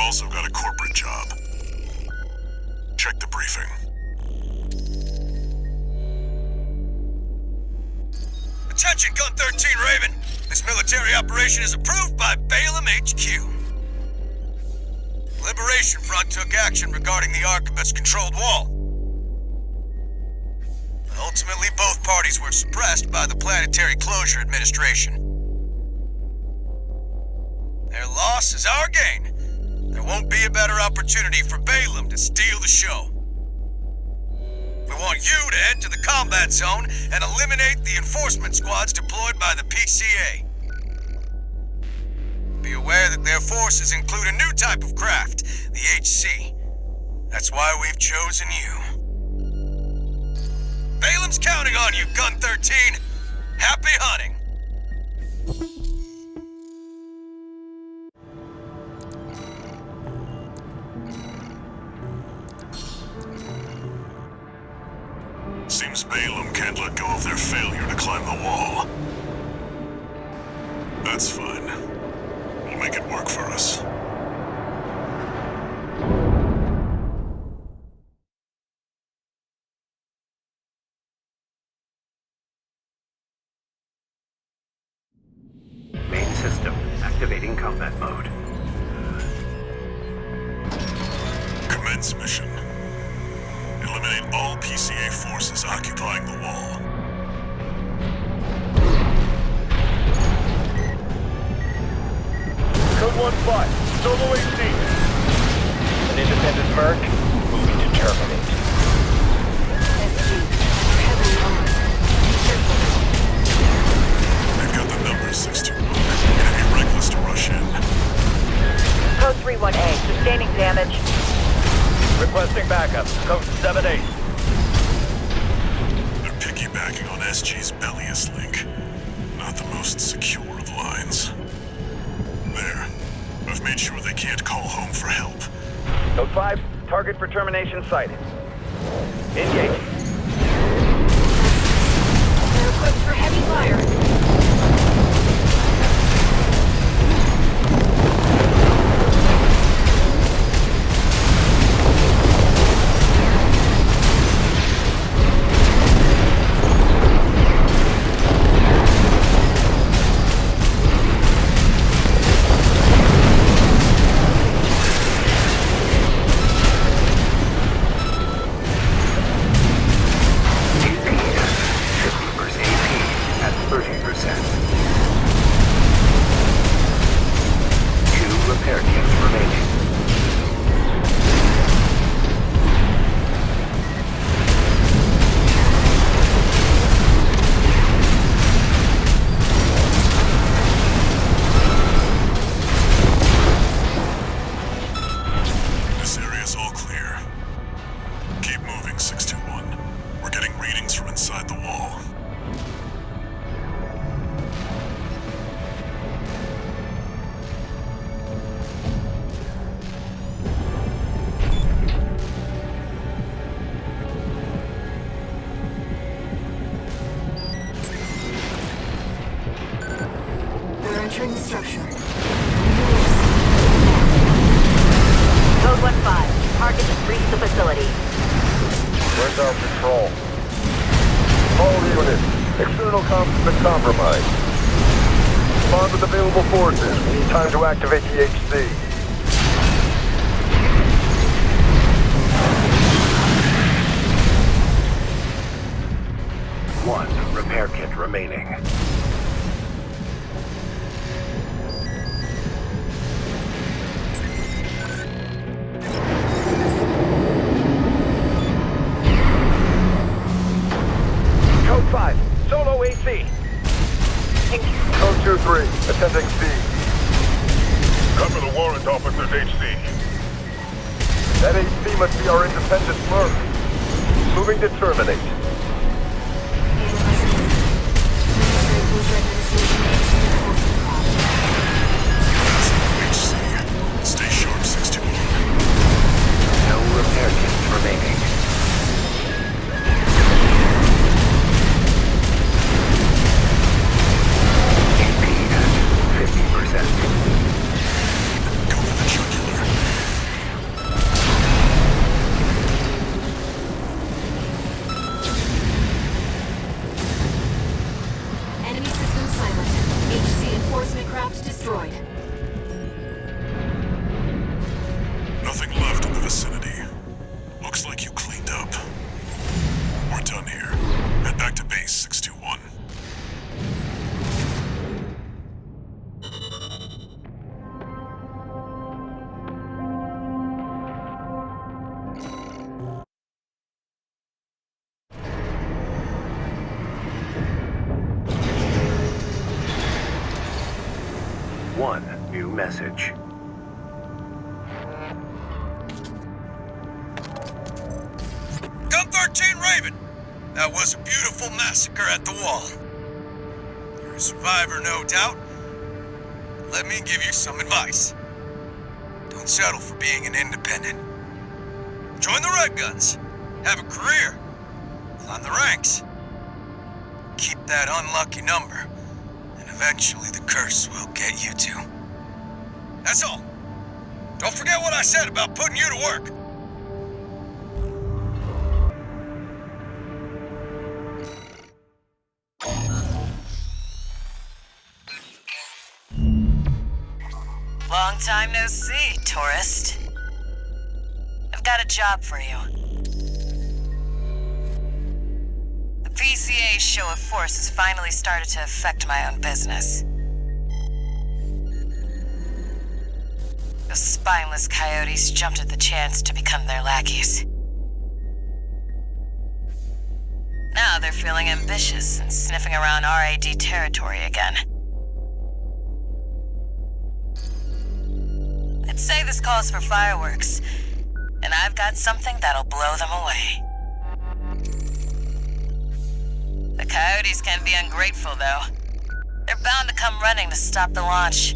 also got a corporate job. Check the briefing. Attention, Gun 13 Raven. This military operation is approved by Balaam HQ. Liberation Front took action regarding the Archibus-controlled wall. Ultimately, both parties were suppressed by the Planetary Closure Administration. Their loss is our gain. There won't be a better opportunity for Balaam to steal the show. We want you to head to the combat zone and eliminate the enforcement squads deployed by the PCA. Be aware that their forces include a new type of craft, the HC. That's why we've chosen you. Balaam's counting on you, Gun 13. Happy hunting. Seems Balaam can't let go of their failure to climb the wall. That's fine. We'll make it work for us. Main system activating combat mode. Commence mission. Eliminate all PCA forces occupying the wall. Code 1-5, solo AC. An independent merc, moving to terminate. SG, heavily armed. Careful. They've got the numbers 621. It'd be reckless to rush in. Code 31A, sustaining damage. Requesting backup, code 7-8. They're piggybacking on SG's Bellius link. Not the most secure of lines. There. I've made sure they can't call home for help. Code 5, target for termination sighted. Engage. They're equipped for heavy fire. Entering the structure. Code 1-5, target has reached the facility. Where's our patrol? All units, external comms have been compromised. Respond with available forces. We need time to activate the HC. One repair kit remaining. Code 5, solo AC. Code 2-3, attending C. Cover the warrant officer's HC. That AC must be our independent merc. Moving to terminate. Stay sharp, 621. No repair kits remaining. AP at 50%. Go for the jugular. destroyed. Nothing left in the vicinity. Looks like you cleaned up. We're done here. Head back to base 621. One new message. Gun 13 Raven! That was a beautiful massacre at the wall. You're a survivor, no doubt. Let me give you some advice. Don't settle for being an independent. Join the Red Guns. Have a career. Climb the ranks. Keep that unlucky number, and eventually the curse will get you too. That's all. Don't forget what I said about putting you to work. Long time no see, tourist. I've got a job for you. The PCA's show of force has finally started to affect my own business. Those spineless coyotes jumped at the chance to become their lackeys. Now they're feeling ambitious and sniffing around RAD territory again. I'd say this calls for fireworks, and I've got something that'll blow them away. The coyotes can be ungrateful, though. They're bound to come running to stop the launch.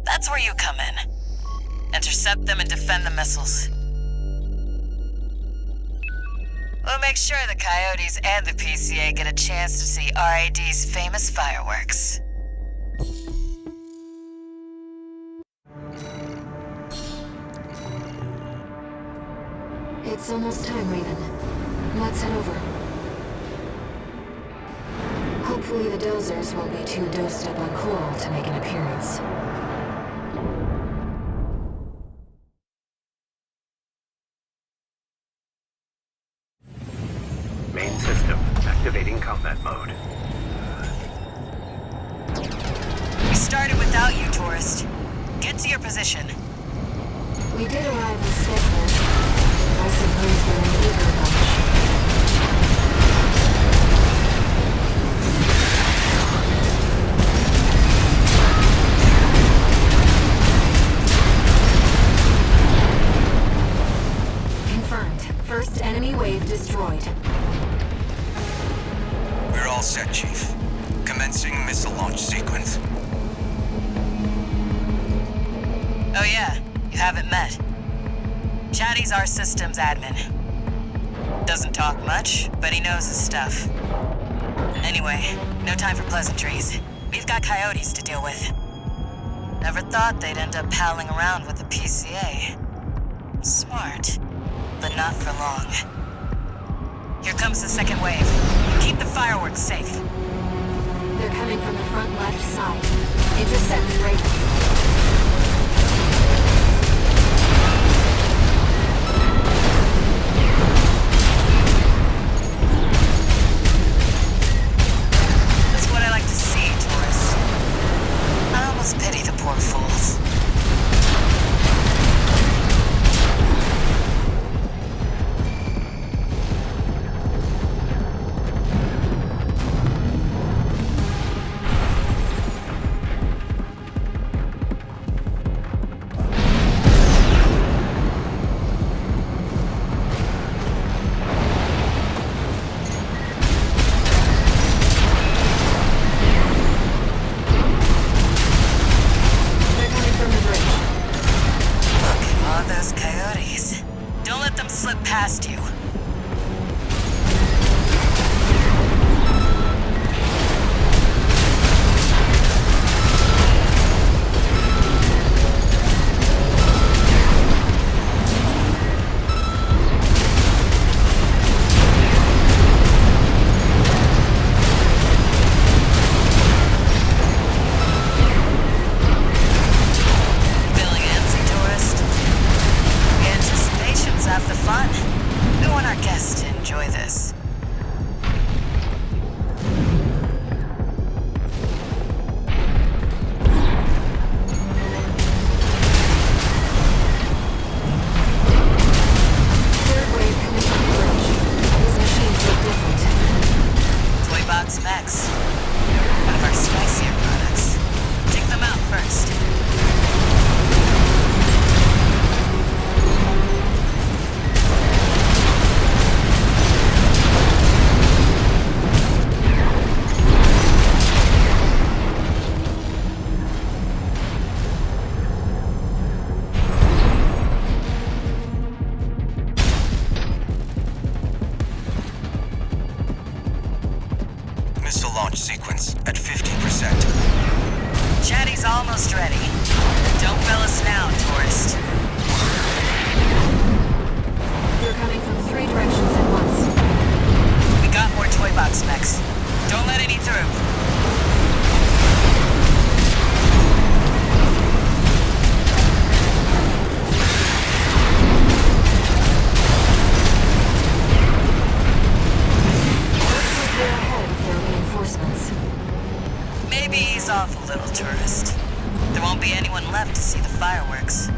That's where you come in. Intercept them and defend the missiles. We'll make sure the coyotes and the PCA get a chance to see RAD's famous fireworks. It's almost time, Raven. Let's head over. Hopefully the dozers won't be too dosed up on coral to make an appearance. Main system activating combat mode. We started without you, tourist. Get to your position. We did arrive as scheduled. I suppose they're an eager bunch. Confirmed. First enemy wave destroyed. We're all set, Chief. Commencing missile launch sequence. Oh yeah, you haven't met. Chatty's our systems admin. Doesn't talk much, but he knows his stuff. Anyway, no time for pleasantries. We've got coyotes to deal with. Never thought they'd end up palling around with the PCA. Smart, but not for long. Here comes the second wave. Keep the fireworks safe. They're coming from the front left side. Intercept Raven. That's what I like to see, tourist. I almost pity the poor fools. specs. One of our spicier products. Check them out first. Missile launch sequence at 50%. Chatty's almost ready. Don't fail us now, tourist. They're coming from 3 directions at once. We got more toy box specs. Don't let any through. Looks like they're ahead of their reinforcements. Maybe ease off a little, tourist. There won't be anyone left to see the fireworks.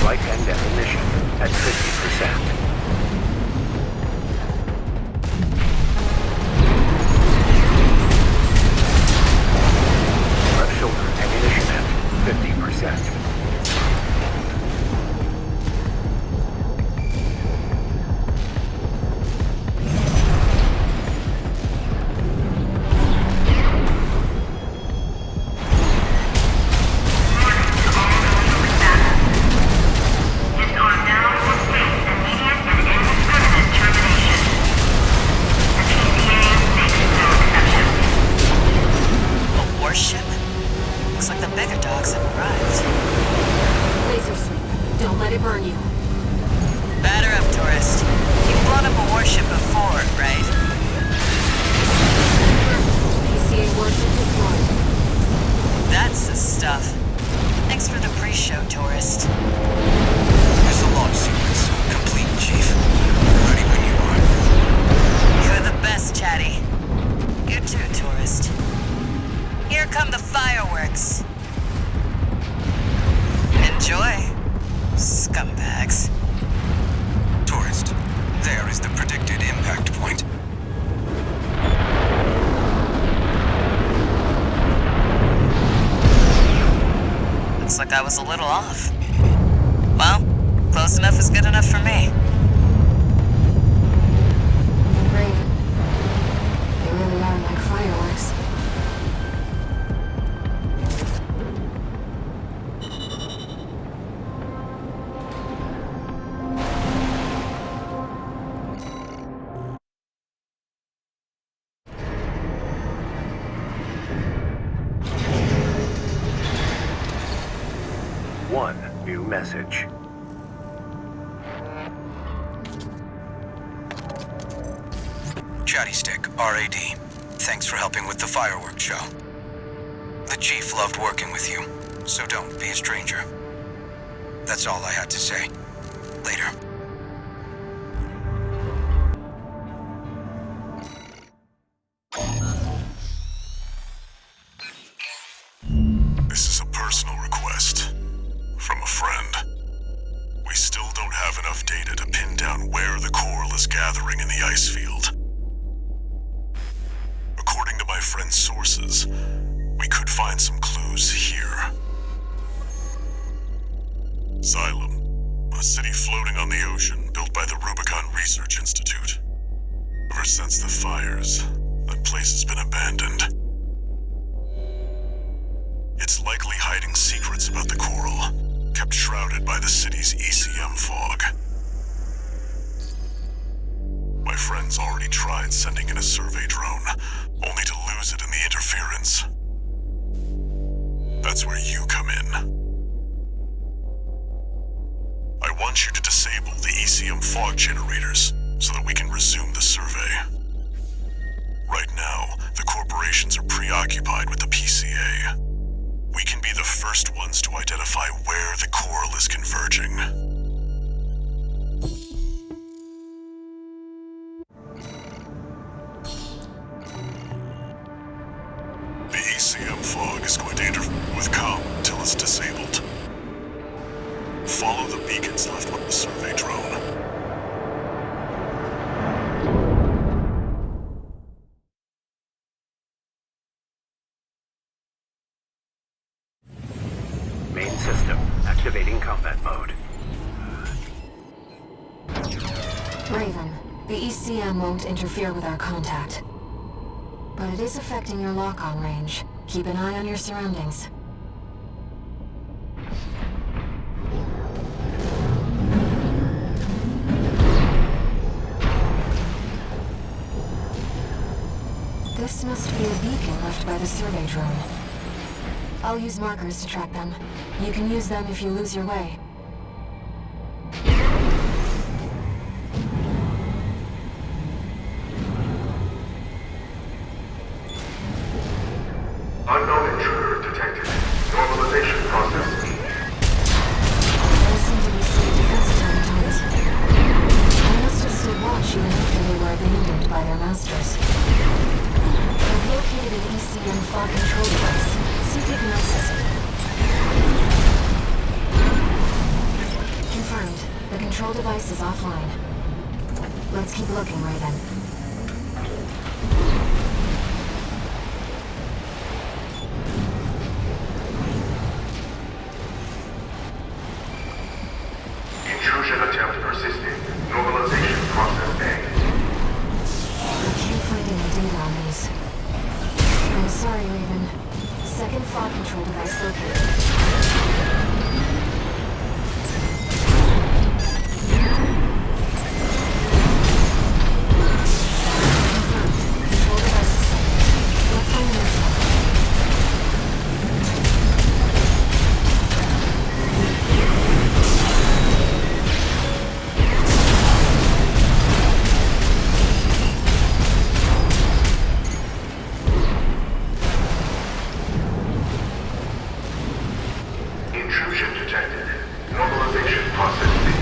Flight and ammunition at 50%. Left shoulder ammunition at 50%. A warship? Looks like the bigger dogs have arrived. Laser sweep. Don't let it burn you. Batter up, tourist. You've blown up a warship before, right? PCA warship destroyed. That's the stuff. Thanks for the pre-show, tourist. Missile launch sequence complete, Chief. Ready when you are. You're the best, Chatty. You too, tourist. Here come the fireworks. Enjoy, scumbags. Tourist, there is the predicted impact point. Looks like I was a little off. Well, close enough is good enough for me. Raven. They really are like fireworks. One new message. Chatty Stick, RAD. Thanks for helping with the fireworks show. The Chief loved working with you, so don't be a stranger. That's all I had to say. Later. This is a personal request from a friend. We still don't have enough data to pin down where the coral is gathering in the ice field. According to my friend's sources, we could find some clues here. Xylem, a city floating on the ocean built by the Rubicon Research Institute. Ever since the fires, that place has been abandoned. It's likely hiding secrets about the coral, kept shrouded by the city's ECM fog. My friend's already tried sending in a survey drone, only to lose it in the interference. That's where you come in. I want you to disable the ECM fog generators so that we can resume the survey. Right now, the corporations are preoccupied with the PCA. We can be the first ones to identify where the coral is converging. The ECM fog is going to interfere with comm until it's disabled. Activating combat mode. Raven, the ECM won't interfere with our contact. But it is affecting your lock-on range. Keep an eye on your surroundings. This must be a beacon left by the survey drone. I'll use markers to track them. You can use them if you lose your way. Unknown intruder detected. Normalization process speed. Those seem to be safe defense automatons. They must have stood watch even after they were abandoned by their masters. I've located an ECM fog control device. See if you can access it. Confirmed. The control device is offline. Let's keep looking, Raven. Intrusion attempt persisting. Normalization process A. I can't find any data on these. I'm sorry, Raven. Second fog control device located. Control device is set. Let's find the next one. Intrusion detected. Normalization process speed.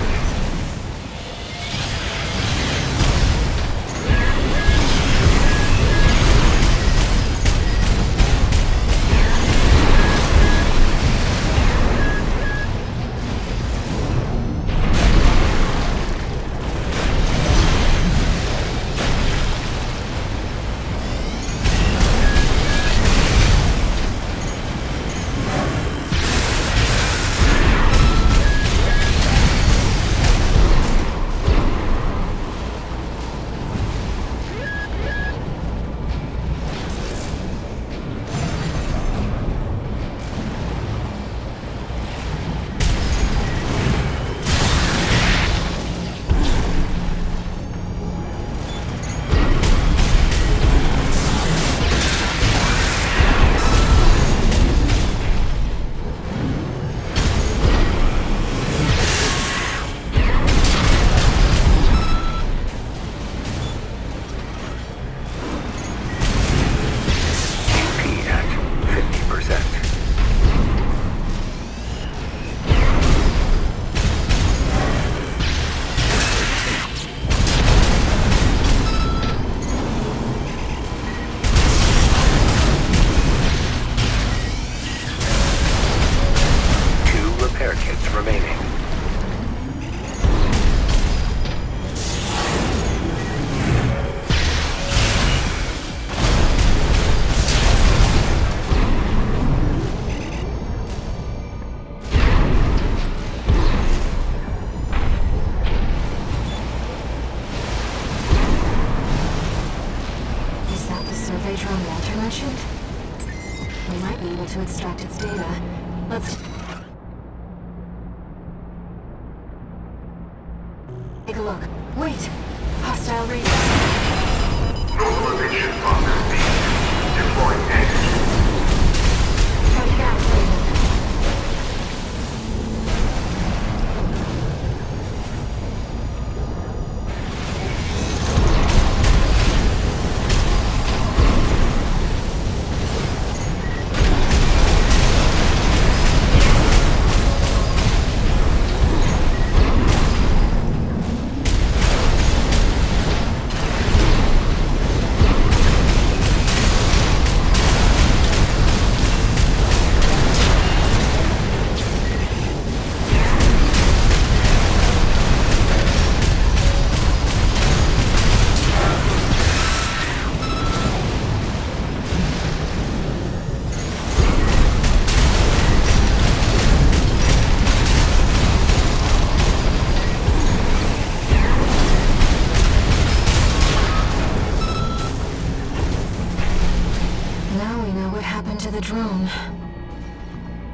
HP at 50%. Two repair kits remaining. Is that the survey drone Walter mentioned? We might be able to extract its data. Let's take a look. Wait! Hostile radio. Normalization process speed. Deploying edge. Fight back, Raven.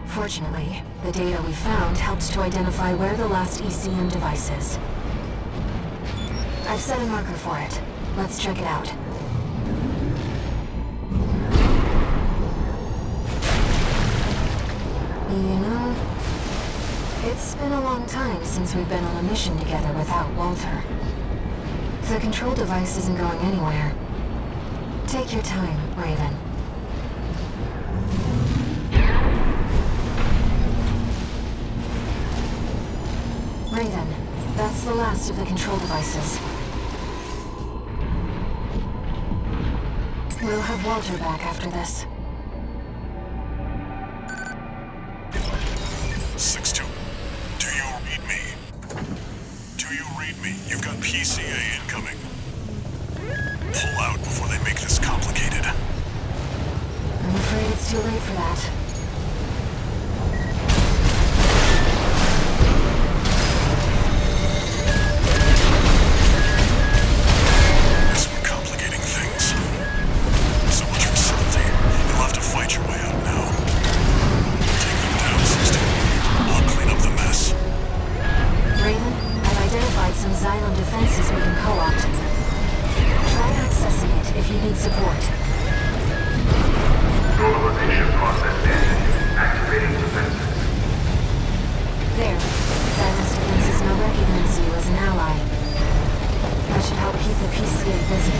Fortunately, the data we found helped to identify where the last ECM device is. I've set a marker for it. Let's check it out. You know, it's been a long time since we've been on a mission together without Walter. The control device isn't going anywhere. Take your time, Raven. Raven, that's the last of the control devices. We'll have Walter back after this. 6-2. Do you read me? Do you read me? You've got PCA incoming. Pull out before they make this complicated. I'm afraid it's too late for that. This one complicating things. So much for subtlety. You'll have to fight your way out now. Take them down, 6-2. I'll clean up the mess. Raven, I've identified some Xylem defenses we can co-opt. Try accessing it if you need support. Mobilization process ended. Activating defenses. There. Xylem's defenses now recognize you as an ally. That should help keep the PCA busy.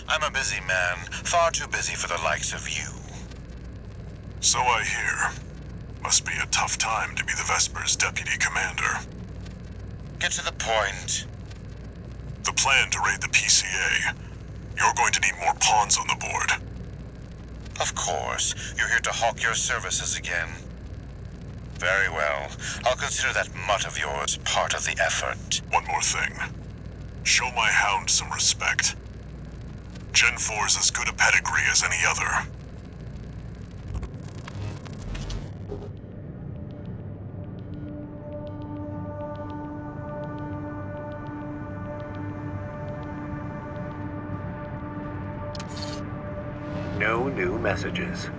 I'm a busy man, far too busy for the likes of you. So I hear. Must be a tough time to be the Vesper's deputy commander. Get to the point. The plan to raid the PCA. You're going to need more pawns on the board. Of course, you're here to hawk your services again. Very well. I'll consider that mutt of yours part of the effort. One more thing. Show my hound some respect. Gen 4's as good a pedigree as any other. No new messages.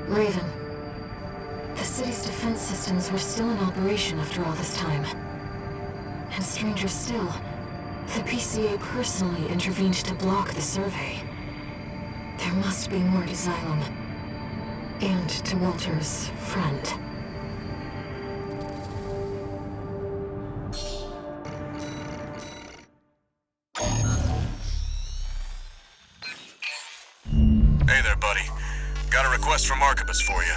Raven. The city's defense systems were still in operation after all this time. And stranger still, the PCA personally intervened to block the survey. There must be more to Xylem. And to Walter's friend. Got a request from Archibus for you.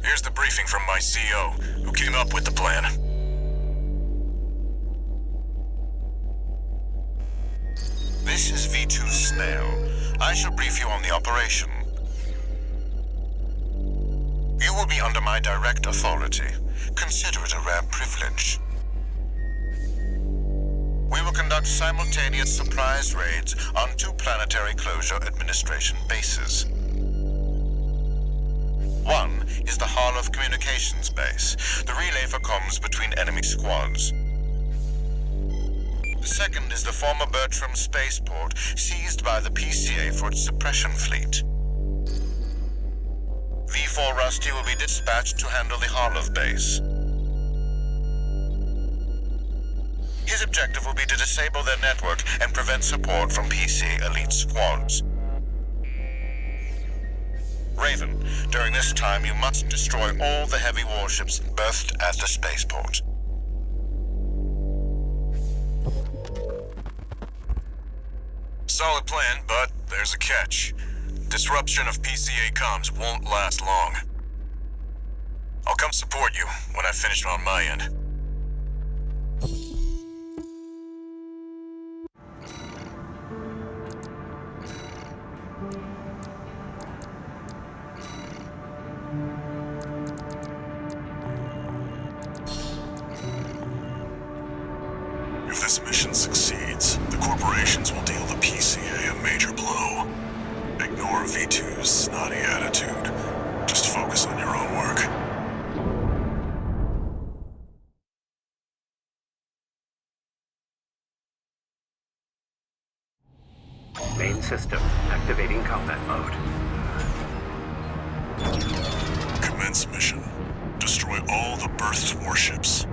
Here's the briefing from my CO, who came up with the plan. This is V2 Snail. I shall brief you on the operation. You will be under my direct authority. Consider it a rare privilege. We will conduct simultaneous surprise raids on 2 Planetary Closure Administration bases. One is the Hall of Communications base, the relay for comms between enemy squads. The second is the former Bertram spaceport, seized by the PCA for its suppression fleet. V4 Rusty will be dispatched to handle the Harlov base. His objective will be to disable their network and prevent support from PCA elite squads. Raven, during this time you must destroy all the heavy warships berthed at the spaceport. Solid plan, but there's a catch. Disruption of PCA comms won't last long. I'll come support you when I've finished on my end. If this mission succeeds, the corporations will deal the PCA a major blow. Ignore V2's snotty attitude. Just focus on your own work. Main system activating combat mode. Commence mission. Destroy all the berthed warships.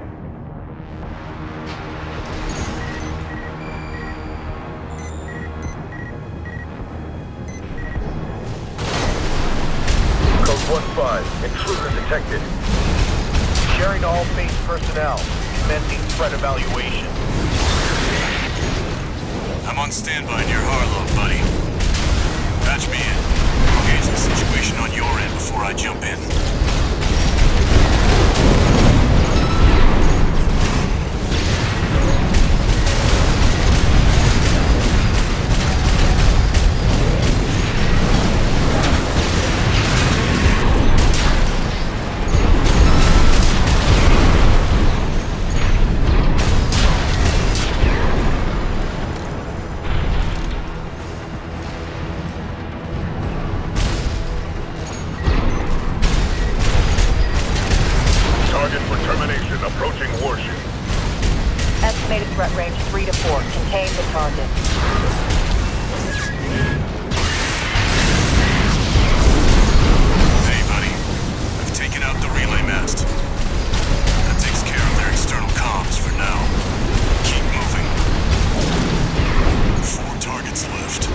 Code 1-5, intruder detected. Sharing all base personnel. Commencing threat evaluation. I'm on standby near Harlow, buddy. Patch me in. I'll gauge the situation on your end before I jump in. Estimated threat range 3 to 4. Contain the target. Hey, buddy. I've taken out the relay mast. That takes care of their external comms for now. Keep moving. 4 targets left.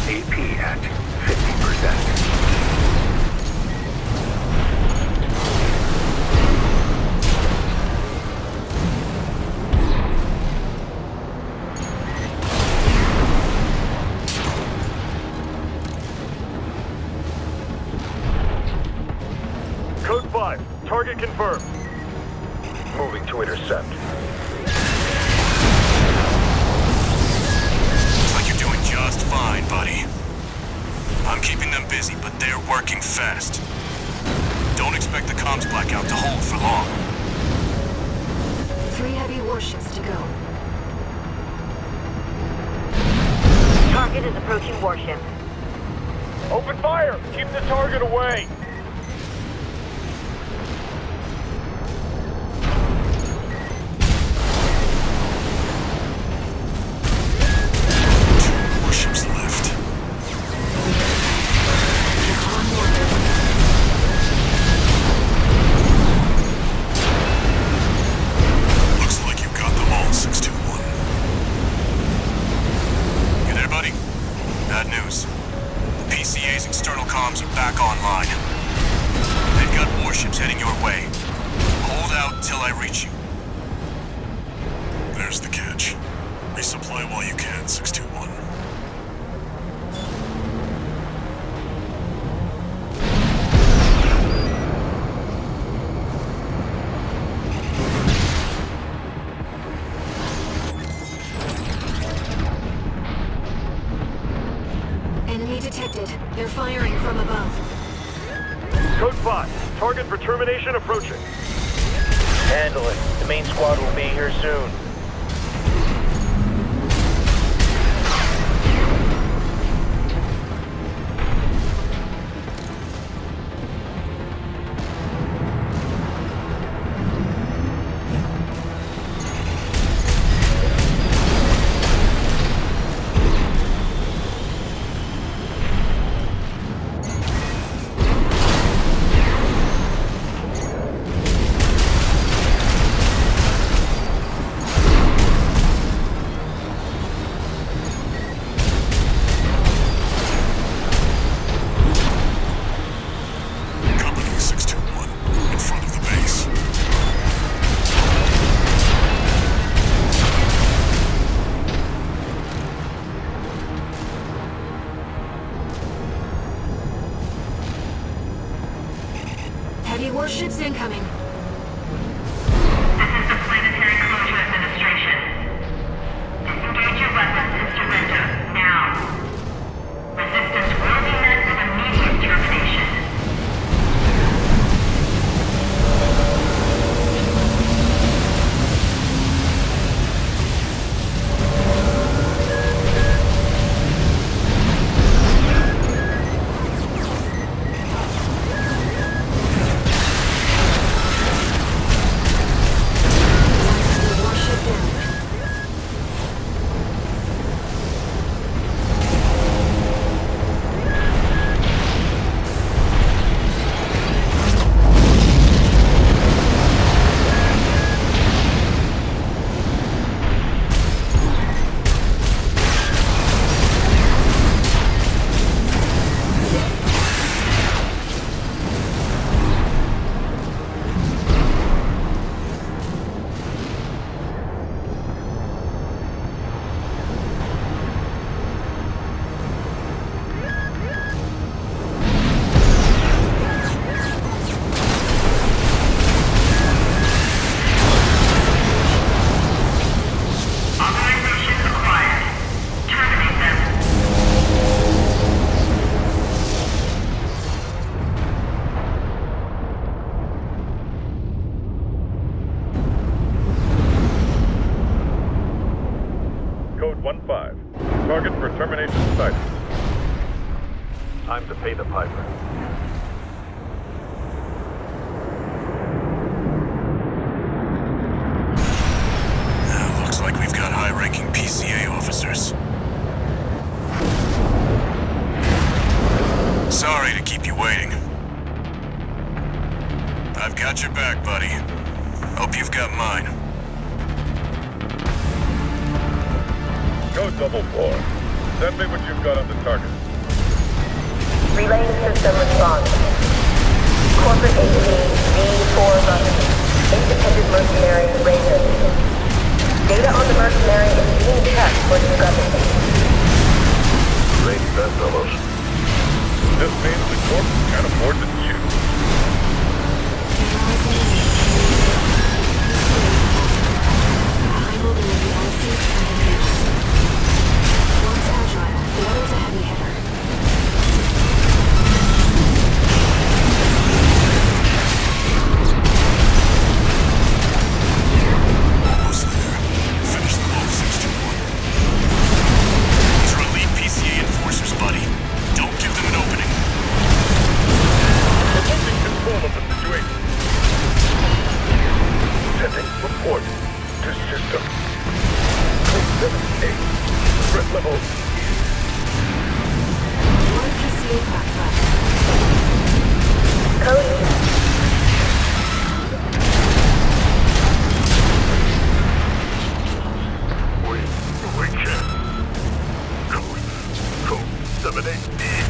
AP at 50%. Code 5. Target confirmed. Moving to intercept. Looks like you're doing just fine, buddy. I'm keeping them busy, but they're working fast. Don't expect the comms blackout to hold for long. 3 heavy warships to go. Target is approaching warship. Open fire! Keep the target away! Warships left. Looks like you got them all, 621. You there, buddy? Bad news. The PCA's external comms are back online. They've got warships heading your way. Hold out till I reach you. There's the catch. Resupply while you can, 621. Enemy detected. They're firing from above. Code 5, target for termination approaching. Handle it. The main squad will be here soon. Company 621, in front of the base. Heavy warships incoming. This is the Planetary Closure Administration. Disengage your weapons and surrender, now. Resistance will be met with immediate termination. The warship down. Authorization acquired. Terminate them. Code 1-5, target for termination sighted. Time to pay the piper. Looks like we've got high-ranking PCA officers. Sorry to keep you waiting. I've got your back, buddy. Hope you've got mine. Code 4, send me what you've got on the target. Relaying system response. Corporate AMD V411. Independent mercenary Ryzen. Data on the mercenary is being checked for discrepancy. Great bedfellows. This means the corp can't afford to choose. I will be the IC combinations. One's agile, the other's a heavy hitter. Almost there. Finish them off, 621. These are elite PCA enforcers, buddy. Don't give them an opening. Taking control of the situation. Sending report to system. Code 7-8. Threat level. One PCA platform. Code We can. Code 7-8.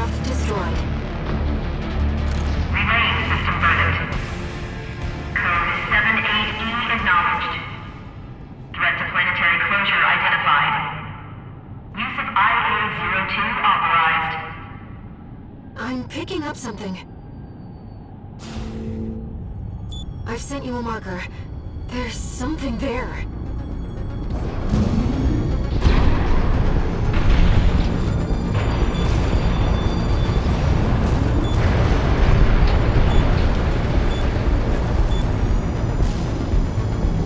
Aircraft destroyed. Relaying system verdict. Code 78E acknowledged. Threat to planetary closure identified. Use of IA-02 authorized. I'm picking up something. I've sent you a marker. There's something there.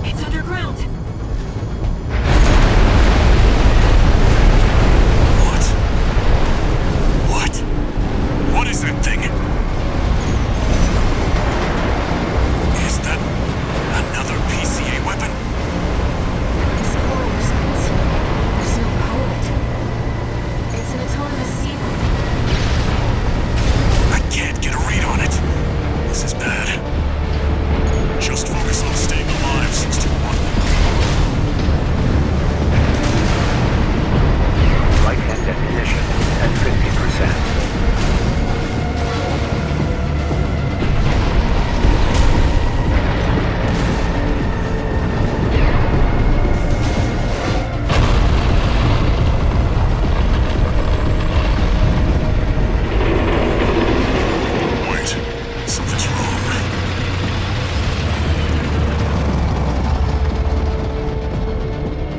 It's underground. What is that thing? Is that another PCA weapon? This core response. There's no pilot. It's an autonomous sealer. I can't get a read on it. This is bad. Just focus on staying alive, 621. Flight and ignition at 50%. Wait, something's wrong.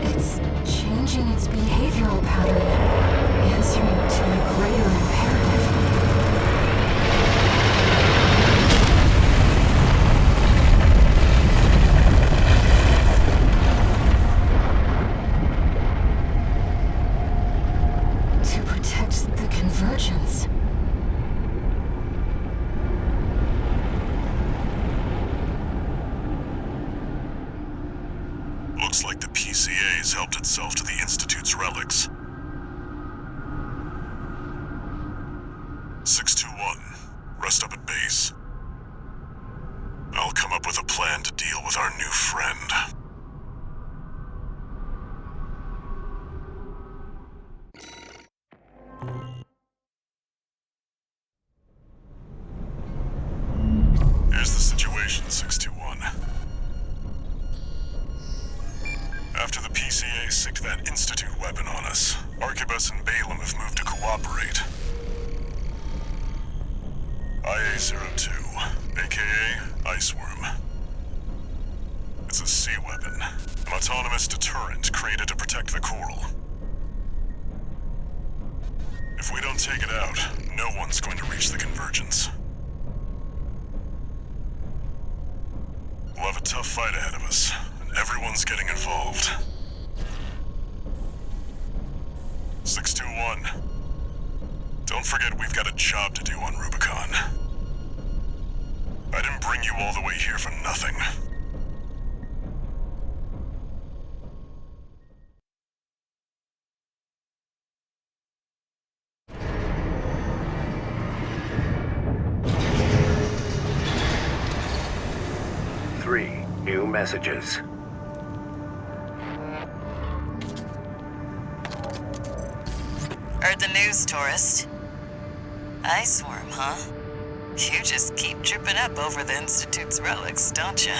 It's changing its behavioral pattern, answering to a greater imperative. To protect the convergence. Looks like the PCA has helped itself to the Institute's relics. 621, rest up at base. I'll come up with a plan to deal with our new friend. Here's the situation, 621. After the PCA sicked that Institute weapon on us, Arquebus and Balaam have moved to cooperate. IA-02, aka Iceworm. It's a sea weapon, an autonomous deterrent created to protect the coral. If we don't take it out, no one's going to reach the convergence. We'll have a tough fight ahead of us, and everyone's getting involved. 621. Don't forget we've got a job to do on Rubicon. I didn't bring you all the way here for nothing. Three new messages. Heard the news, tourist. Iceworm, huh? You just keep tripping up over the Institute's relics, don't you?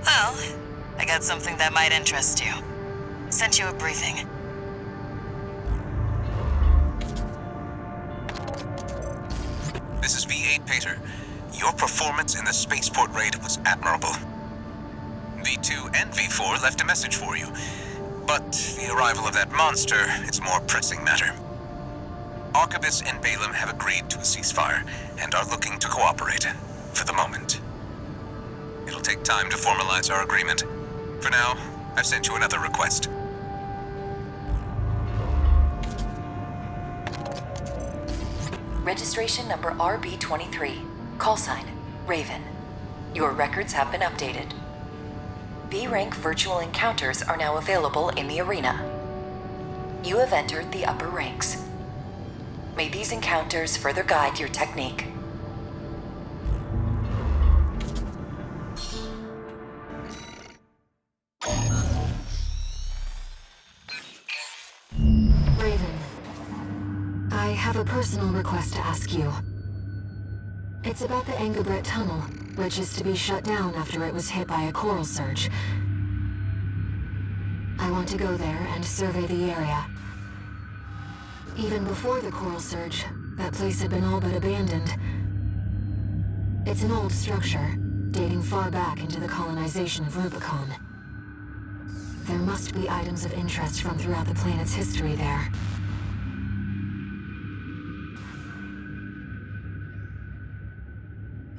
Well, I got something that might interest you. Sent you a briefing. This is V8 Pater. Your performance in the spaceport raid was admirable. V2 and V4 left a message for you. But the arrival of that monster is a more pressing matter. Arquebus and Balaam have agreed to a ceasefire and are looking to cooperate, for the moment. It'll take time to formalize our agreement. For now, I've sent you another request. Registration number RB23. Call sign, Raven. Your records have been updated. B-rank virtual encounters are now available in the arena. You have entered the upper ranks. May these encounters further guide your technique. Raven, I have a personal request to ask you. It's about the Engabret Tunnel, which is to be shut down after it was hit by a coral surge. I want to go there and survey the area. Even before the coral surge, that place had been all but abandoned. It's an old structure, dating far back into the colonization of Rubicon. There must be items of interest from throughout the planet's history there.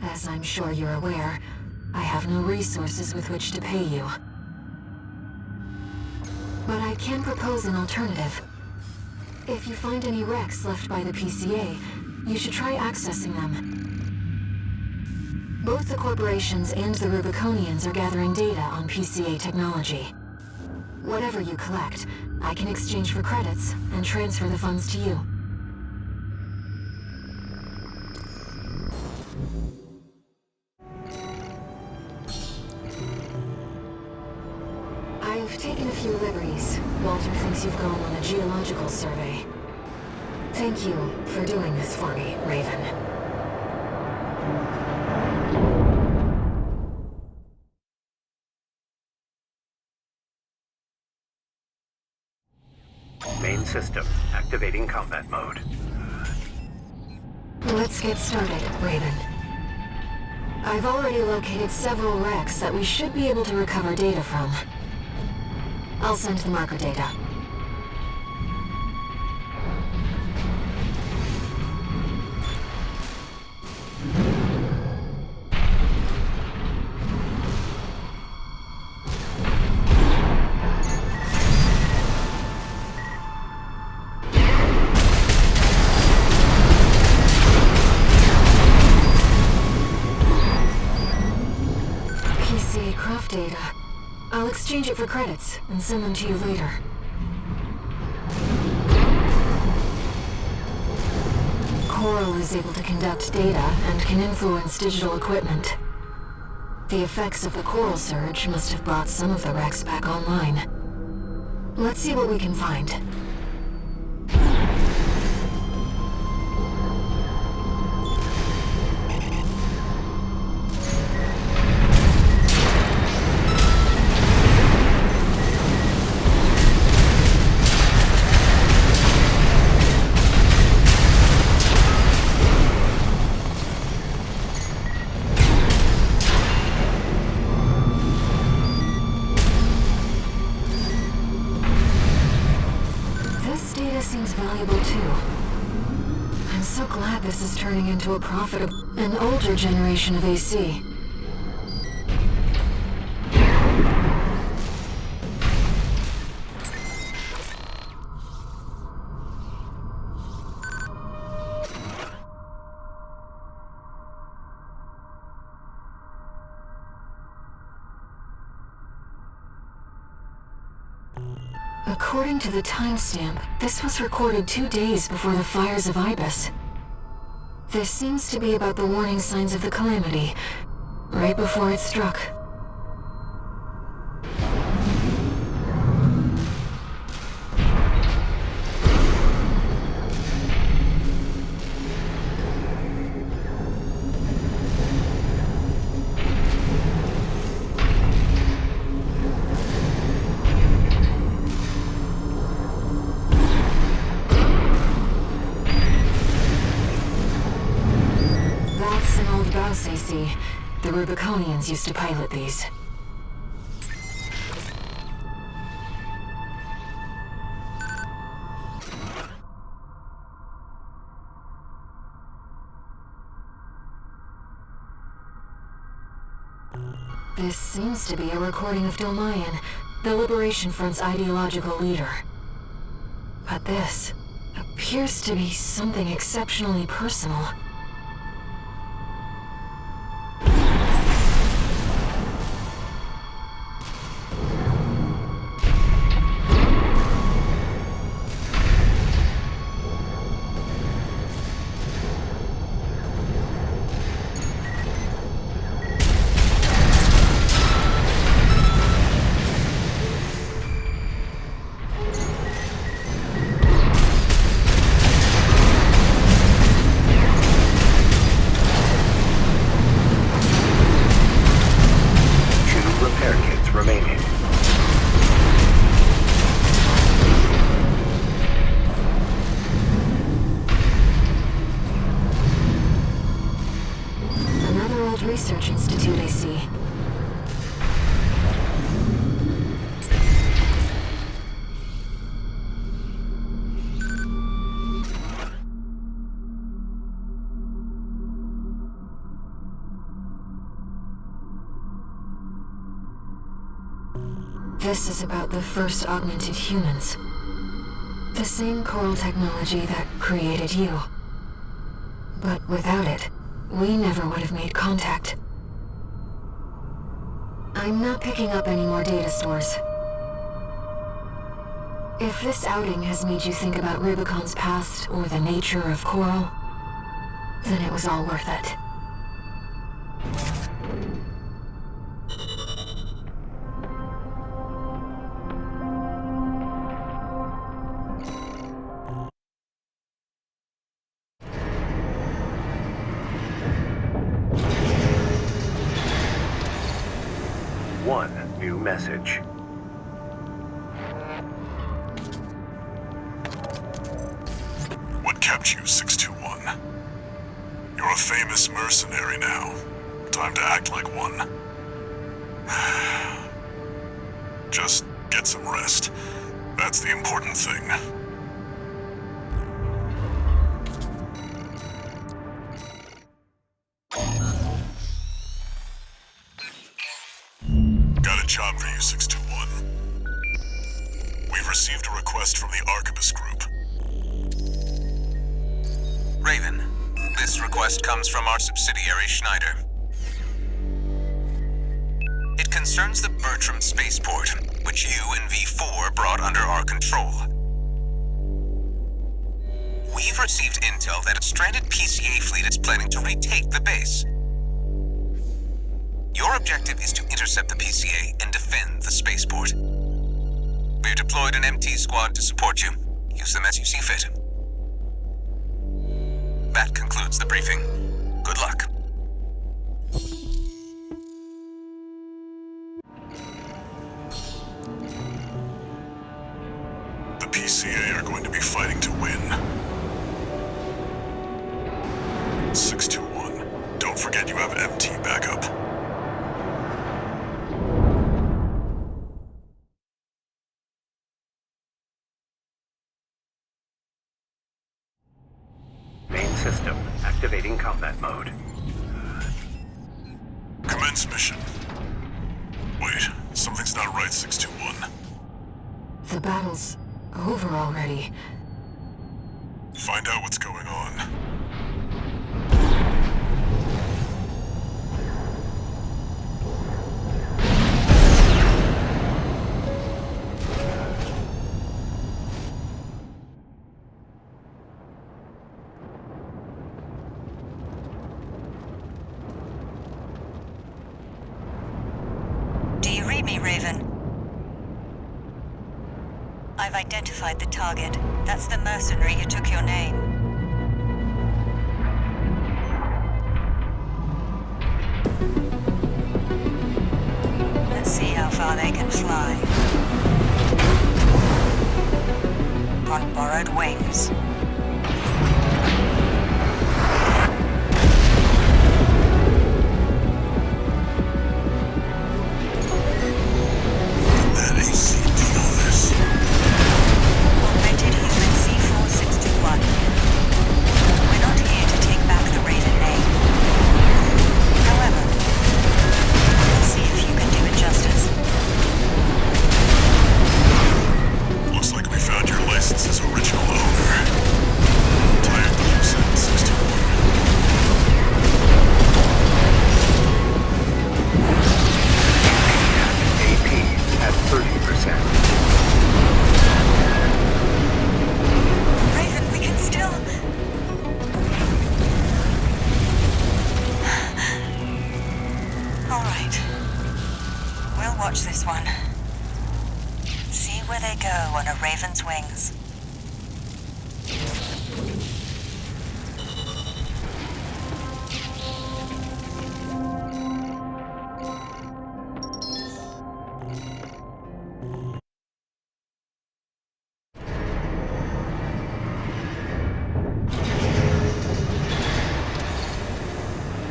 As I'm sure you're aware, I have no resources with which to pay you. But I can propose an alternative. If you find any wrecks left by the PCA, you should try accessing them. Both the corporations and the Rubiconians are gathering data on PCA technology. Whatever you collect, I can exchange for credits and transfer the funds to you. I've taken a few liberties. Walter thinks you've gone on a geological survey. Thank you for doing this for me, Raven. Main system, activating combat mode. Let's get started, Raven. I've already located several wrecks that we should be able to recover data from. I'll send the marker data. PCA craft data. I'll exchange it for credits and send them to you later. Coral is able to conduct data and can influence digital equipment. The effects of the coral surge must have brought some of the wrecks back online. Let's see what we can find. Seems valuable too. I'm so glad this is turning into a profitable, an older generation of AC. According to the timestamp, this was recorded 2 days before the fires of Ibis. This seems to be about the warning signs of the calamity, right before it struck. AC. The Rubiconians used to pilot these. This seems to be a recording of Domayan, the Liberation Front's ideological leader. But this appears to be something exceptionally personal. This is about the first augmented humans. The same coral technology that created you. But without it, we never would have made contact. I'm not picking up any more data stores. If this outing has made you think about Rubicon's past or the nature of coral, then it was all worth it. One new message. What kept you, 621? You're a famous mercenary now. Time to act like one. Just get some rest. That's the important thing. Got a job for you, 621. We've received a request from the Archibus Group. Raven, this request comes from our subsidiary Schneider. It concerns the Bertram spaceport, which you and V4 brought under our control. We've received intel that a stranded PCA fleet is planning to retake the base. Your objective is to intercept the PCA and defend the spaceport. We've deployed an MT squad to support you. Use them as you see fit. That concludes the briefing. Good luck. The PCA are going to be fighting to win. 621, don't forget you have MT backup. Main system activating combat mode. Commence mission. Wait, something's not right, 621. The battle's over already. Find out what's going on. Do you read me, Raven? I've identified the target. That's the mercenary who took your name. Let's see how far they can fly. On borrowed wings. That ACD on this. Augmented human C4621. We're not here to take back the Raven name. However, we'll see if you can do it justice. Looks like we found your license's original owner. Tired the loose end, 621. AP at 30%. Raven, we can still... All right. We'll watch this one. See where they go on a Raven's wings.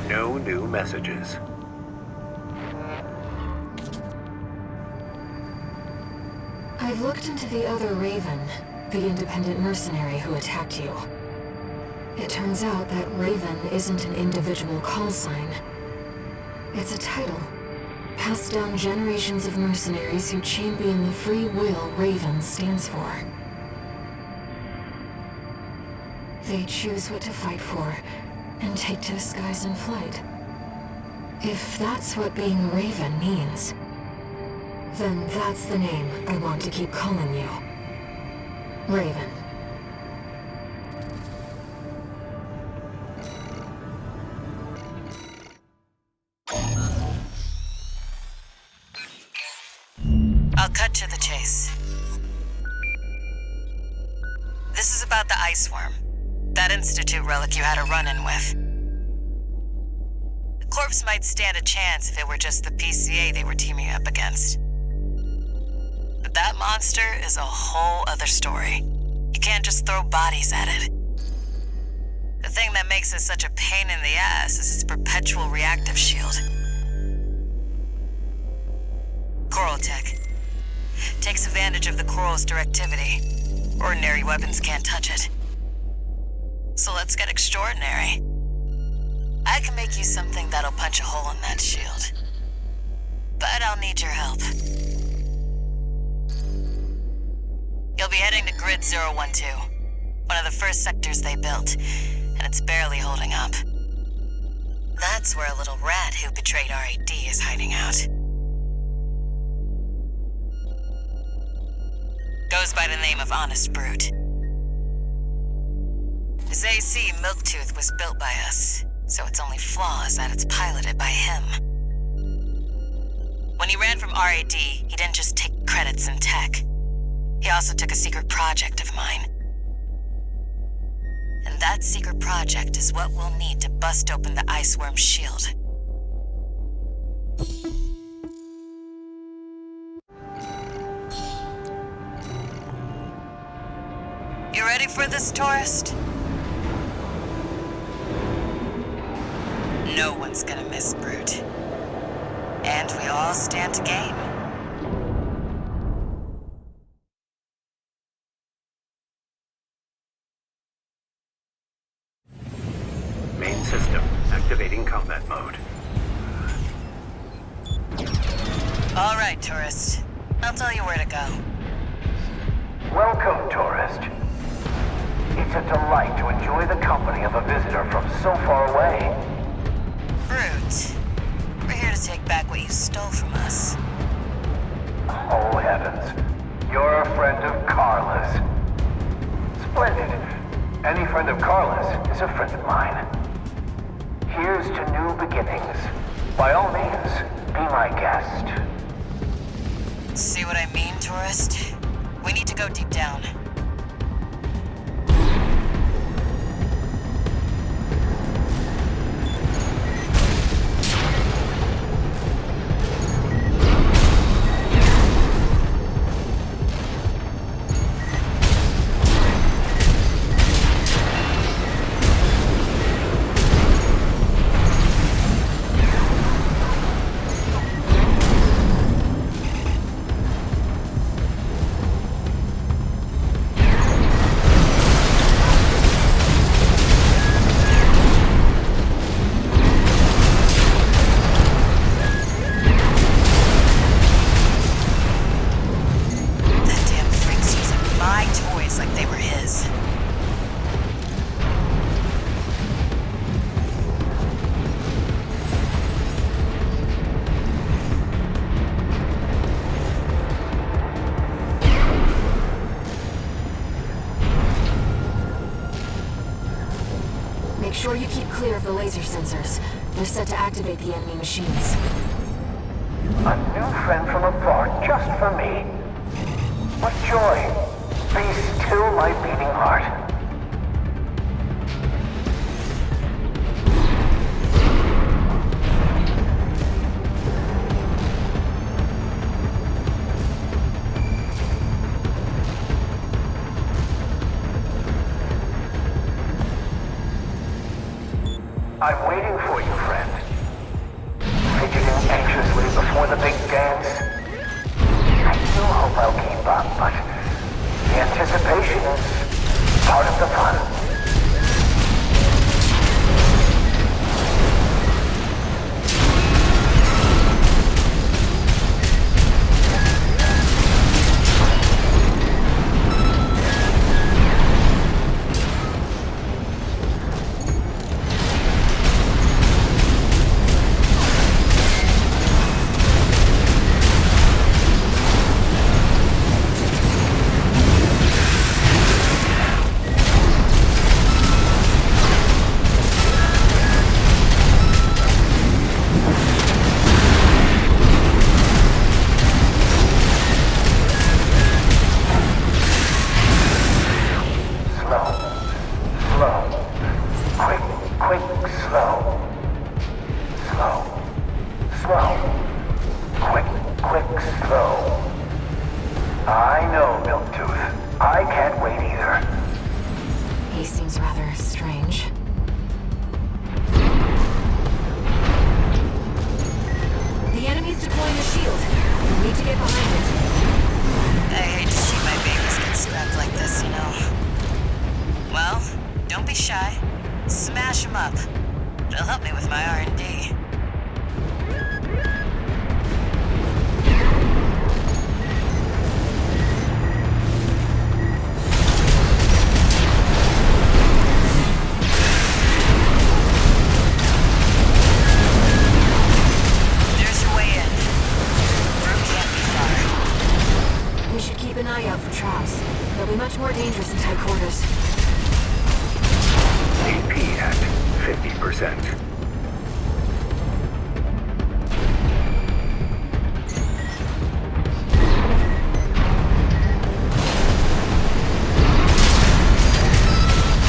No new messages. I've looked into the other Raven, the independent mercenary who attacked you. It turns out that Raven isn't an individual call sign. It's a title, passed down generations of mercenaries who champion the free will Raven stands for. They choose what to fight for, and take to the skies in flight. If that's what being a Raven means, then that's the name I want to keep calling you. Raven. I'll cut to the chase. This is about the ice worm. That Institute relic you had a run-in with. The corpse might stand a chance if it were just the PCA they were teaming up against. But that monster is a whole other story. You can't just throw bodies at it. The thing that makes it such a pain in the ass is its perpetual reactive shield. Coral tech. Takes advantage of the coral's directivity. Ordinary weapons can't touch it. So let's get extraordinary. I can make you something that'll punch a hole in that shield. But I'll need your help. You'll be heading to Grid 012, one of the first sectors they built, and it's barely holding up. That's where a little rat who betrayed RAD is hiding out. Goes by the name of Honest Brute. His AC, Milktooth, was built by us, so its only flaw is that it's piloted by him. When he ran from RAD, he didn't just take credits in tech. He also took a secret project of mine. And that secret project is what we'll need to bust open the Iceworm's shield. You ready for this, tourist? No one's gonna miss Brute. And we all stand to gain. Main system activating combat mode. All right, tourist. I'll tell you where to go. Welcome, tourist. It's a delight to enjoy the company of a visitor from so far away. Brute, we're here to take back what you stole from us. Oh, heavens. You're a friend of Carla's. Splendid. Any friend of Carla's is a friend of mine. Here's to new beginnings. By all means, be my guest. See what I mean, tourist? We need to go deep down. Make sure you keep clear of the laser sensors. They're set to activate the enemy machines. A new friend from afar just for me. What joy. Be still my beating heart. I'm waiting for you, friend. Fidgeting anxiously before the big dance. I do hope I'll keep up, but the anticipation is know, Milktooth. I can't wait either. He seems rather strange. The enemy's deploying a shield. We need to get behind it. I hate to see my babies get scrapped like this, you know. Well, don't be shy. Smash them up. It'll help me with my R&D. There's your way in. Room can't be far. We should keep an eye out for traps. They'll be much more dangerous in tight quarters. AP at 50%.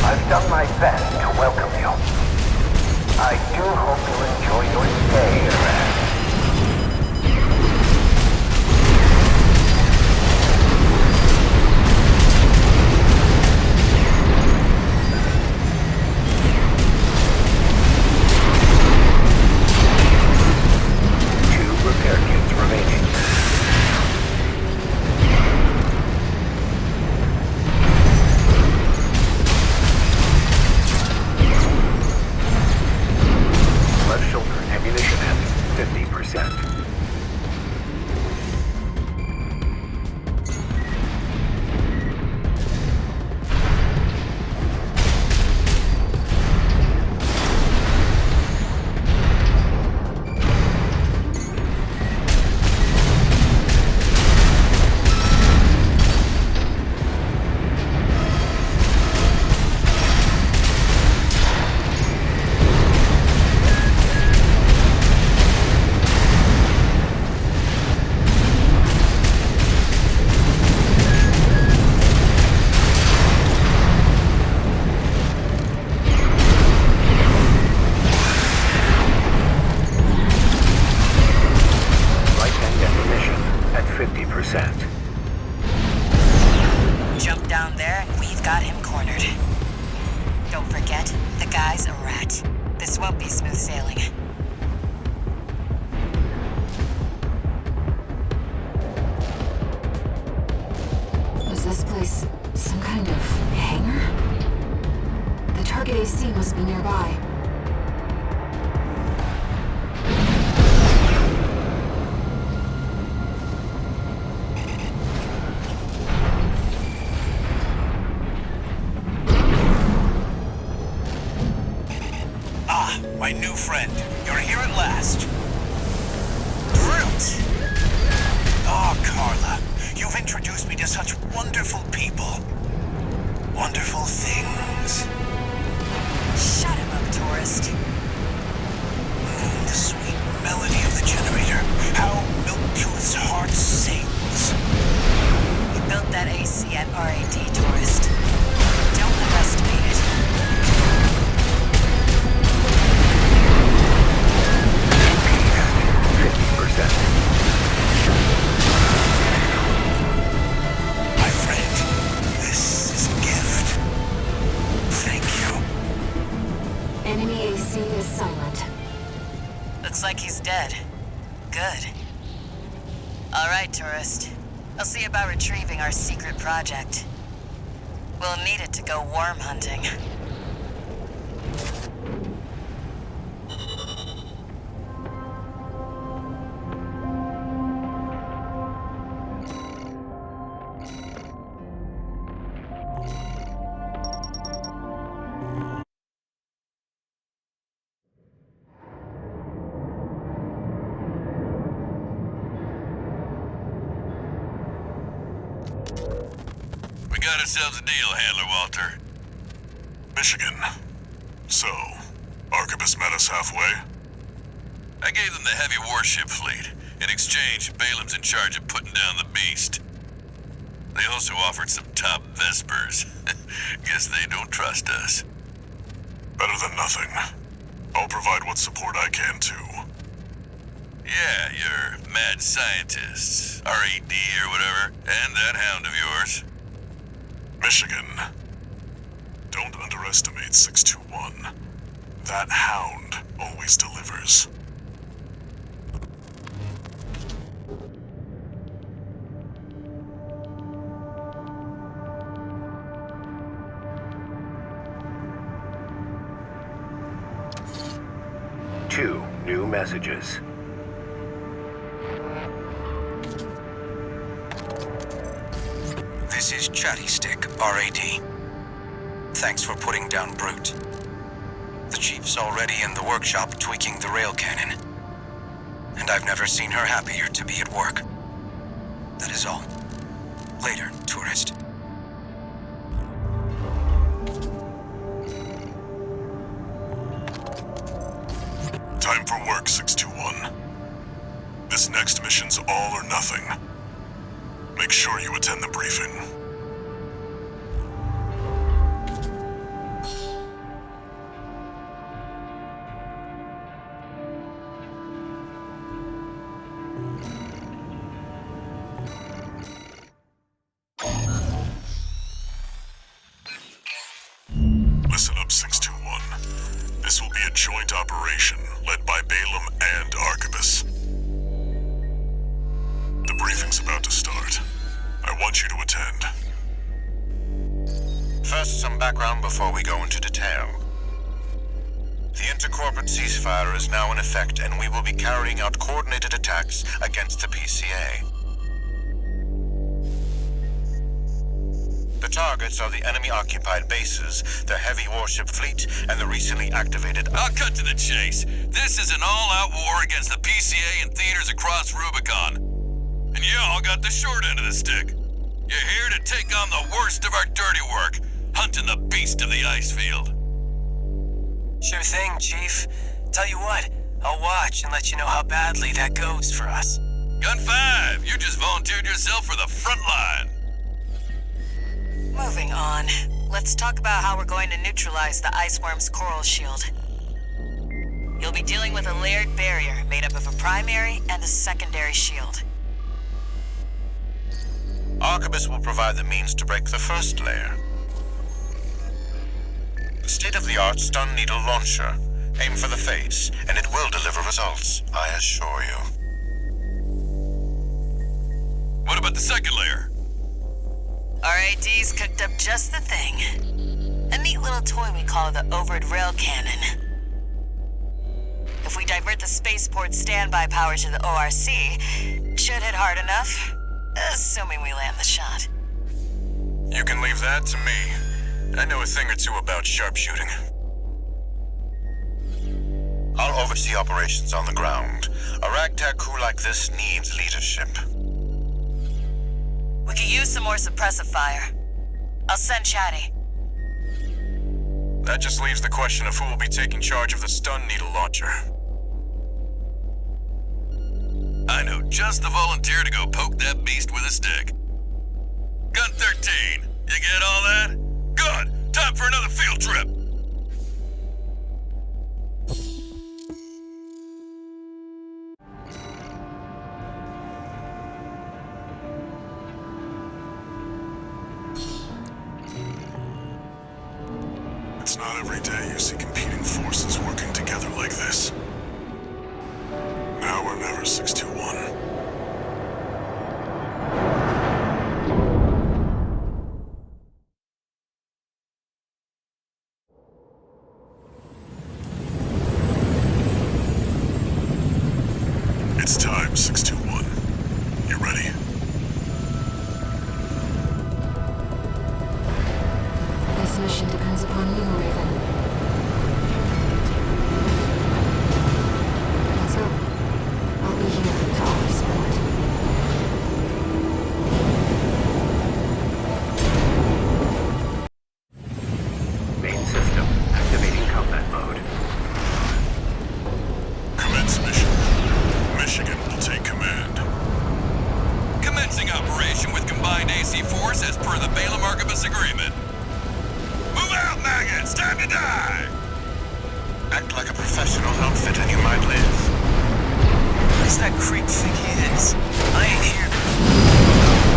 I've done my best to welcome you. I do hope you enjoy your stay here. Repair kits remaining. Left shoulder ammunition at 50%. Jump down there and we've got him cornered. Don't forget, the guy's a rat. This won't be smooth sailing. Was this place some kind of hangar? The target AC must be nearby. My new friend, you're here at last. Brute! Oh, Carla, you've introduced me to such wonderful people. Wonderful things. Shut him up, tourist. The sweet melody of the generator. How Milktooth's heart sings. You built that AC at RAD, tourist. Don't underestimate it. My friend, this is a gift. Thank you. Enemy AC is silent. Looks like he's dead. Good. All right, tourist. I'll see about retrieving our secret project. We'll need it to go worm hunting. We got ourselves a deal, Handler Walter. Michigan. So, Arquebus met us halfway? I gave them the heavy warship fleet. In exchange, Balaam's in charge of putting down the beast. They also offered some top Vespers. Guess they don't trust us. Better than nothing. I'll provide what support I can, too. Yeah, your mad scientists, RAD or whatever, and that hound of yours. Michigan. Don't underestimate 621. That hound always delivers. Two new messages. This is Chatty Stick, RAD. Thanks for putting down Brute. The Chief's already in the workshop tweaking the rail cannon. And I've never seen her happier to be at work. That is all. Later, tourist. Time for work, 621. This next mission's all or nothing. Make sure you attend the briefing. Listen up, 621. This will be a joint operation led by Balaam and Arquebus. The briefing's about to start. I want you to attend. First, some background before we go into detail. The intercorporate ceasefire is now in effect, and we will be carrying out coordinated attacks against the PCA. The targets are the enemy-occupied bases, their heavy warship fleet, and the recently activated... I'll cut to the chase. This is an all-out war against the PCA and theaters across Rubicon. And y'all got the short end of the stick. You're here to take on the worst of our dirty work, hunting the beast of the ice field. Sure thing, Chief. Tell you what, I'll watch and let you know how badly that goes for us. Gun 5, you just volunteered yourself for the front line. Moving on. Let's talk about how we're going to neutralize the Iceworm's coral shield. You'll be dealing with a layered barrier made up of a primary and a secondary shield. Arquebus will provide the means to break the first layer. The state-of-the-art stun needle launcher. Aim for the face, and it will deliver results, I assure you. What about the second layer? RAD's cooked up just the thing. A neat little toy we call the Overed Rail Cannon. If we divert the spaceport standby power to the ORC, should hit hard enough, assuming we land the shot. You can leave that to me. I know a thing or two about sharpshooting. I'll oversee operations on the ground. A ragtag crew like this needs leadership. We could use some more suppressive fire. I'll send Chatty. That just leaves the question of who will be taking charge of the stun needle launcher. I know just the volunteer to go poke that beast with a stick. Gun 13, you get all that? Good! Time for another field trip! It's not every day you see competing forces working together like this. Now or never, 621. It's time, 621. You ready? This mission depends upon you, Raven. Let's hope. I'll be here to offer support. Main system activating combat mode. Commence mission. Michigan will take command. Commencing operation with combined AC force as per the Balaam Arquebus agreement. Move out, maggots! Time to die! Act like a professional outfit and you might live. does that creep think he is? I ain't here.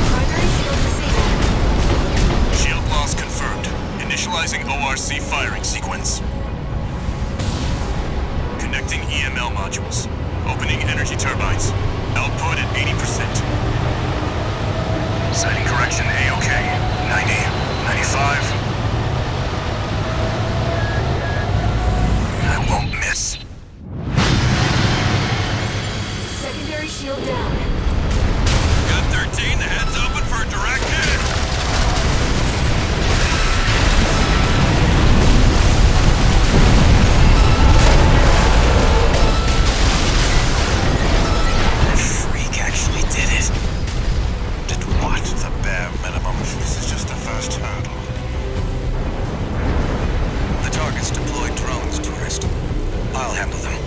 Primary shield disabled. Shield loss confirmed. Initializing ORC firing sequence. Connecting EML modules. Opening energy turbines. Output at 80%. Sighting correction A-OK. 90, 95. I won't miss. Secondary shield down. Gun 13, the head's open for a direct hit. That freak actually did it. Did what? The bare minimum. This is just the first hurdle. The target's deployed drones, tourist. I'll handle them.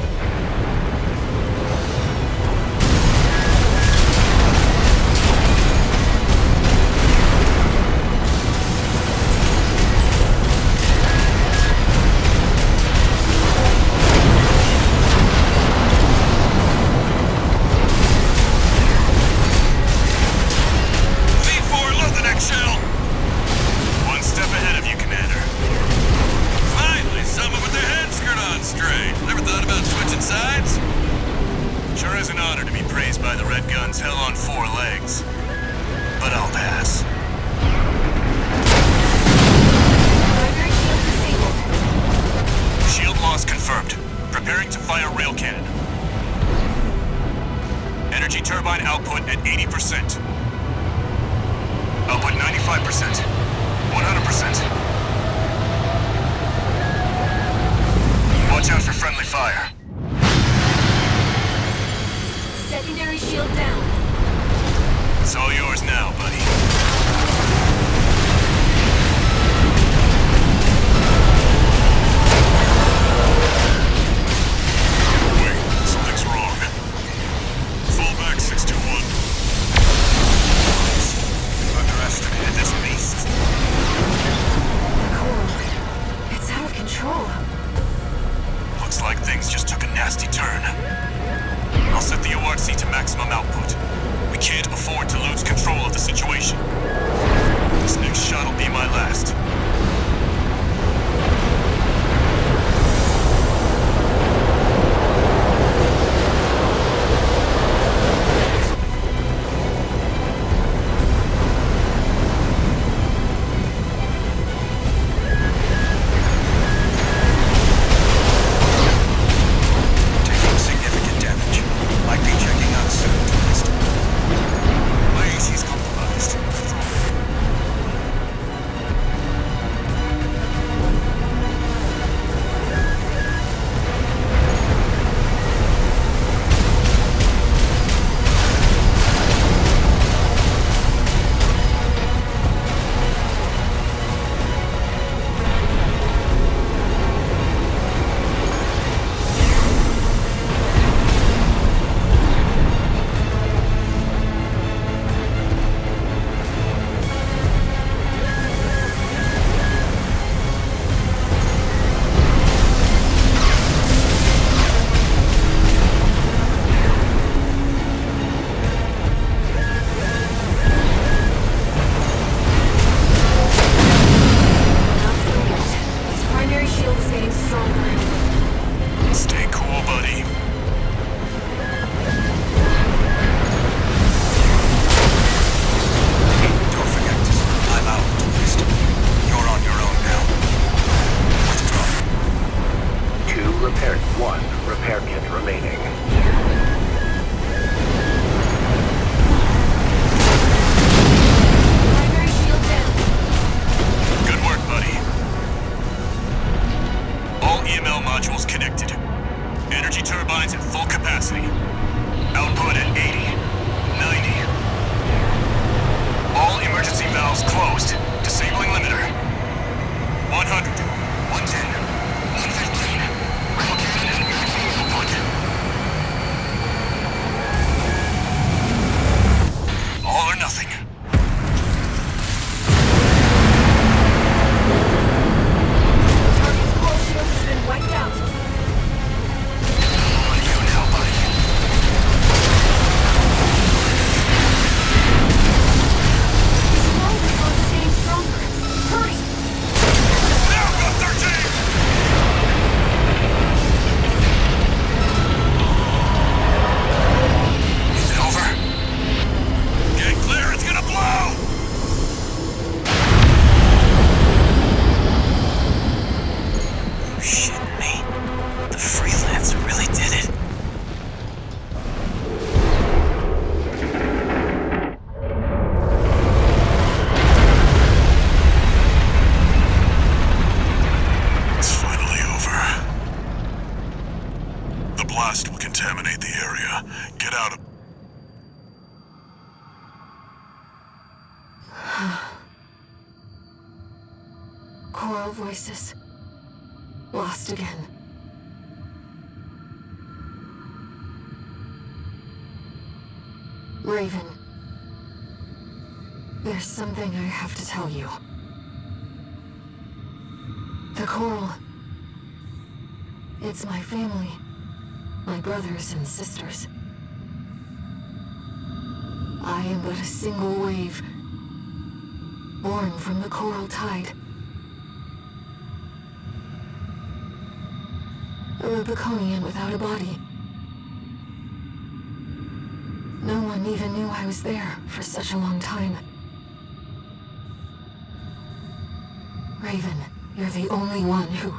V4, load the next shell! One step ahead of you, Commander. Finally, someone with their head skirt on straight. Never thought about switching sides? Sure is an honor to be praised by the Red Guns hell on 4 legs. But I'll pass. Primary shield disabled. Shield loss confirmed. Preparing to fire rail cannon. Energy turbine output at 80%. Output 95%. 100%. Watch out for friendly fire. Secondary shield down. It's all yours now, buddy. Wait, something's wrong. Fall back, 621. You've underestimated this beast. choral voices. Lost again. Raven. There's something I have to tell you. The coral. It's my family. My brothers and sisters. I am but a single wave, born from the coral tide. A Rubiconian without a body. No one even knew I was there for such a long time. Raven, you're the only one who...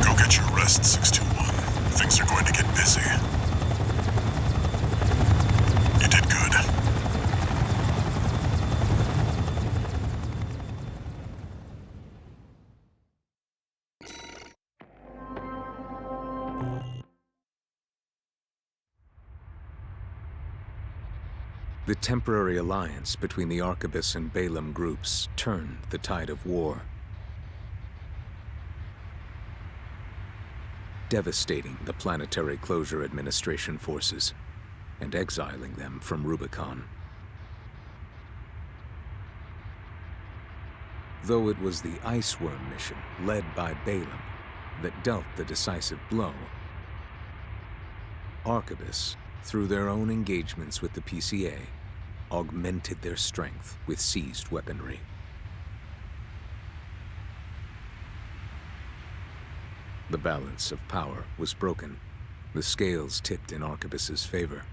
Go get your rest, 621. Things are going to get busy. You did good. The temporary alliance between the Arquebus and Balaam groups turned the tide of war, devastating the Planetary Closure Administration forces and exiling them from Rubicon. Though it was the Iceworm mission led by Balaam that dealt the decisive blow, Arquebus, through their own engagements with the PCA, augmented their strength with seized weaponry. The balance of power was broken, the scales tipped in Arquebus's favor,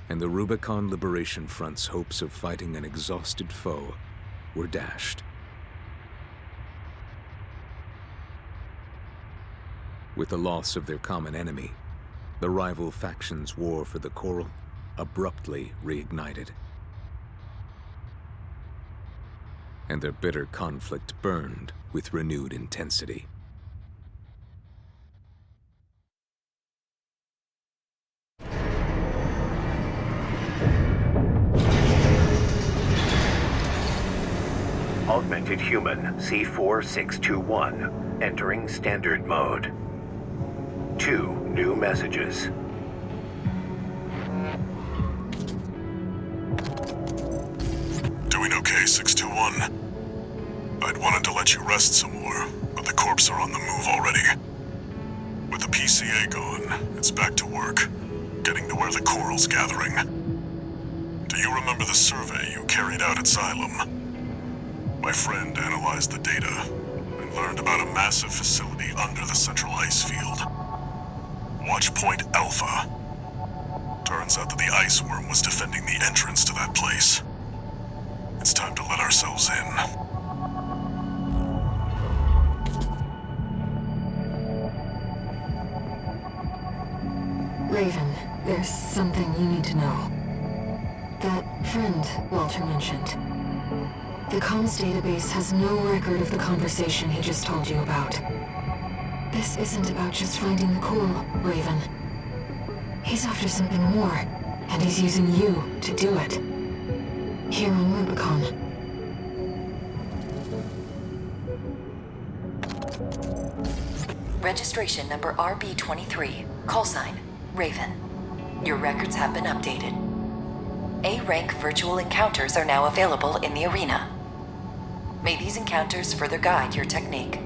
and the Rubicon Liberation Front's hopes of fighting an exhausted foe were dashed. With the loss of their common enemy, the rival factions' war for the Coral abruptly reignited. And their bitter conflict burned with renewed intensity. Augmented Human C4621, entering Standard Mode. 2 new messages. Doing okay, 621? I'd wanted to let you rest some more, but the corps are on the move already. With the PCA gone, it's back to work, getting to where the coral's gathering. Do you remember the survey you carried out at Xylem? My friend analyzed the data and learned about a massive facility under the central ice field. Watch Point Alpha. Turns out that the Iceworm was defending the entrance to that place. It's time to let ourselves in. Raven, there's something you need to know. That friend Walter mentioned. The comms database has no record of the conversation he just told you about. This isn't about just finding the coral, Raven. He's after something more, and he's using you to do it. Here on Rubicon. Registration number RB23, call sign, Raven. Your records have been updated. A-rank virtual encounters are now available in the arena. May these encounters further guide your technique.